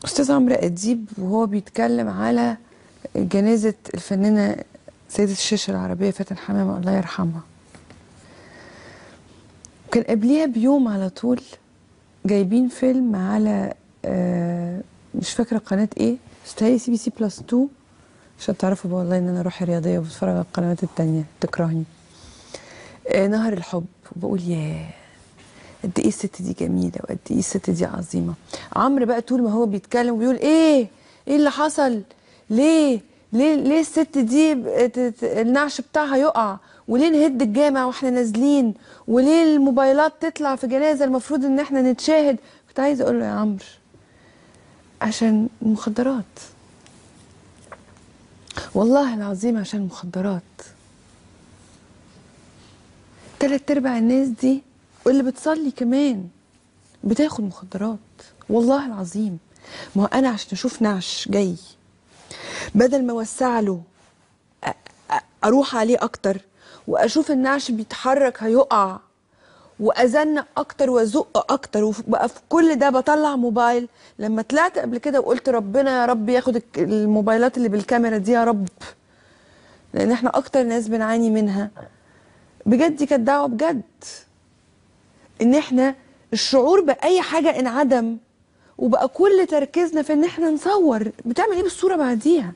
أستاذ عمرو أديب وهو بيتكلم على جنازة الفنانة سيدة الشاشة العربية فاتن حمامة الله يرحمها. كان قبليها بيوم على طول جايبين فيلم على مش فاكرة قناة ايه، استهي سي بي سي بلس 2 عشان تعرفوا والله ان انا روحي رياضية وبتفرج على القنوات التانية تكرهني. نهر الحب، وبقول ياه قد ايه الست دي جميله وقد ايه الست دي عظيمه. عمرو بقى طول ما هو بيتكلم وبيقول ايه اللي حصل، ليه ليه الست دي النعش بتاعها يقع، وليه نهد الجامع واحنا نازلين، وليه الموبايلات تطلع في جنازه المفروض ان احنا نتشاهد. كنت عايزه اقول له يا عمرو عشان المخدرات، والله العظيم عشان المخدرات. تلات ارباع الناس دي واللي بتصلي كمان بتاخد مخدرات، والله العظيم. ما هو انا عشان اشوف نعش جاي بدل ما اوسع له اروح عليه اكتر واشوف النعش بيتحرك هيقع وازنق اكتر وازق اكتر، وبقى في كل ده بطلع موبايل. لما طلعت قبل كده وقلت ربنا يا رب ياخد الموبايلات اللي بالكاميرا دي يا رب، لان احنا اكتر ناس بنعاني منها بجد. دي كانت دعوه بجد ان احنا الشعور باي حاجه انعدم، وبقى كل تركيزنا في ان احنا نصور بتعمل ايه بالصوره بعديها.